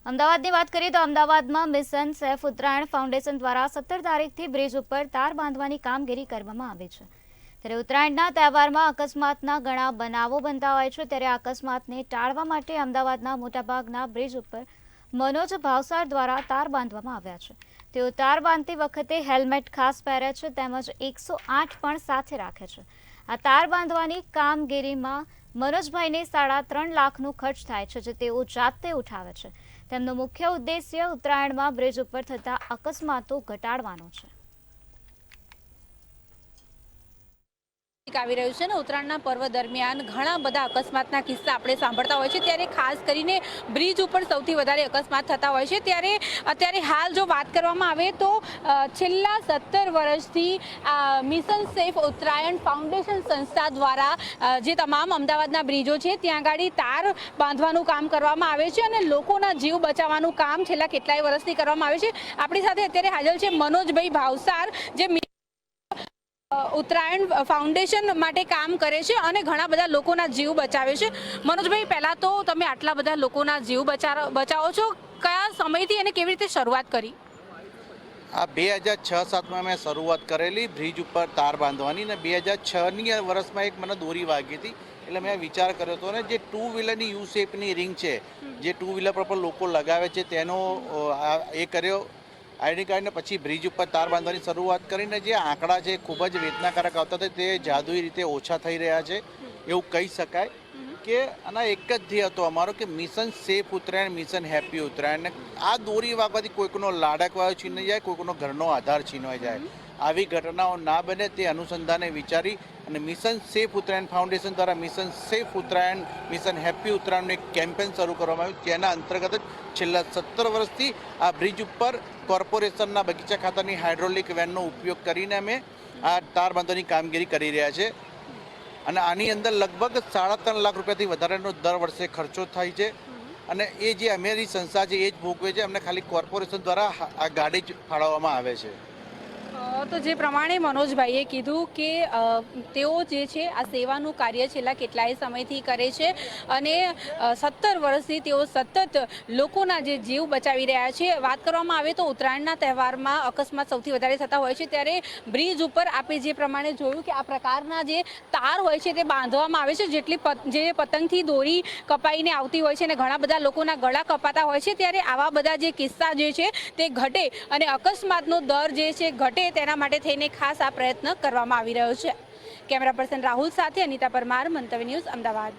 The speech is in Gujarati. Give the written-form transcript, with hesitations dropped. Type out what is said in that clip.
અમદાવાદની વાત કરીએ તો અમદાવાદમાં મિશન સેફ ઉત્તરાયણ ફાઉન્ડેશન દ્વારા 17 તારીખથી બ્રિજ ઉપર તાર બાંધવાની કામગીરી કરવામાં આવી છે। ત્યારે ઉત્તરાયણના તહેવારમાં અકસ્માતના ઘણા બનાવો બનતા હોય છે, ત્યારે અકસ્માતને ટાળવા માટે અમદાવાદના મોટાભાગના બ્રિજ ઉપર મનોજ ભાવસાર દ્વારા તાર બાંધવામાં આવ્યા છે। તેઓ તાર બાંધતી વખતે હેલ્મેટ ખાસ પહેરે છે તેમજ 108 પણ સાથે રાખે છે। આ તાર બાંધવાની કામગીરીમાં મનોજભાઈને 3.5 લાખનો ખર્ચ થાય છે, જે તેઓ જાતે ઉઠાવે છે। તેમનો મુખ્ય ઉદ્દેશ્ય ઉત્તરાયણમાં બ્રિજ ઉપર થતા અકસ્માતો ઘટાડવાનો છે। આવી રહ્યું છે ને ઉત્તરાયણના પર્વ દરમિયાન ઘણા બધા અકસ્માતના કિસ્સા આપણે સાંભળતા હોય છે, ત્યારે ખાસ કરીને બ્રિજ ઉપર સૌથી વધારે અકસ્માત થતા હોય છે। ત્યારે અત્યારે હાલ જો વાત કરવામાં આવે તો છેલ્લા 17 વર્ષથી મિશન સેફ ઉત્તરાયણ ફાઉન્ડેશન સંસ્થા દ્વારા જે તમામ અમદાવાદના બ્રિજો છે ત્યાં આગળ તાર બાંધવાનું કામ કરવામાં આવે છે અને લોકોના જીવ બચાવવાનું કામ છેલ્લા કેટલાય વર્ષથી કરવામાં આવે છે। આપણી સાથે અત્યારે હાજર છે મનોજભાઈ ભાવસાર, જે ઉત્તરાયણ ફાઉન્ડેશન માટે કામ કરે છે અને ઘણા બધા લોકોના જીવ બચાવે છે। મનોજભાઈ, પહેલા તો તમે આટલા બધા લોકોના જીવ બચાવો છો, કયા સમયથી અને કેવી રીતે શરૂઆત કરી? આ 2006-07માં મેં શરૂઆત કરેલી બ્રિજ ઉપર તાર બાંધવાની, ને 2006ની વર્ષમાં એક મને દોરી વાગી હતી, એટલે મેં વિચાર કર્યો હતો ને જે 2 વ્હીલરની યુ શેપની રિંગ છે, જે 2 વ્હીલર પર લોકો લગાવે છે, તેનો એ કર્યો આઈડી કાર્ડને પછી બ્રિજ ઉપર તાર બાંધવાની શરૂઆત કરીને જે આંકડા છે ખૂબ જ વેદનાકારક આવતા હતા તે જાદુઈ રીતે ઓછા થઈ રહ્યા છે એવું કહી શકાય। કે આના એક જ ધ્યેય હતો અમારો કે mission safe Uttarayan, mission happy Uttarayan. આ દોરી વાગવાથી કોઈકનો લાડકવાયો છીનવાઈ જાય, કોઈકનો ઘરનો આધાર છીનવાઈ જાય, આવી ઘટનાઓ ના બને તે અનુસંધાને વિચારી અને મિશન સેફ ઉત્તરાયણ ફાઉન્ડેશન દ્વારા mission safe Uttarayan, mission happy ઉત્તરાયણનું એક કેમ્પેન શરૂ કરવામાં આવ્યું, જેના અંતર્ગત છેલ્લા 17 વર્ષથી આ બ્રિજ ઉપર કોર્પોરેશનના બગીચા ખાતાની હાઇડ્રોલિક વેનનો ઉપયોગ કરીને અમે આ તાર બાંધવાની કામગીરી કરી રહ્યા છે અને આની અંદર લગભગ 3.5 લાખ રૂપિયાથી વધારેનો દર વર્ષે ખર્ચો થાય છે અને એ જે અમારી સંસ્થા છે એ જ ભોગવે છે। અમને ખાલી કોર્પોરેશન દ્વારા આ ગાડી જ ફાળવવામાં આવે છે। તો જે પ્રમાણે મનોજભાઈએ કીધું કે તેઓ જે છે આ સેવાનું કાર્ય છેલ્લા કેટલાય સમયથી કરે છે અને 17 વર્ષથી તેઓ સતત લોકોના જે જીવ બચાવી રહ્યા છે। વાત કરવામાં આવે તો ઉત્તરાયણના તહેવારમાં અકસ્માત સૌથી વધારે થતા હોય છે, ત્યારે બ્રિજ ઉપર આપણે જે પ્રમાણે જોયું કે આ પ્રકારના જે તાર હોય છે તે બાંધવામાં આવે છે, જે પતંગથી દોરી કપાઈને આવતી હોય છે અને ઘણા બધા લોકોના ગળા કપાતા હોય છે। ત્યારે આવા બધા જે કિસ્સા જે છે તે ઘટે અને અકસ્માતનો દર જે છે ઘટે, તેના માટે થઈને ખાસ આ પ્રયત્ન કરવામાં આવી રહ્યો છે। કેમેરા પર્સન રાહુલ સાથે અનિતા પરમાર, મંતવ્ય ન્યૂઝ, અમદાવાદ।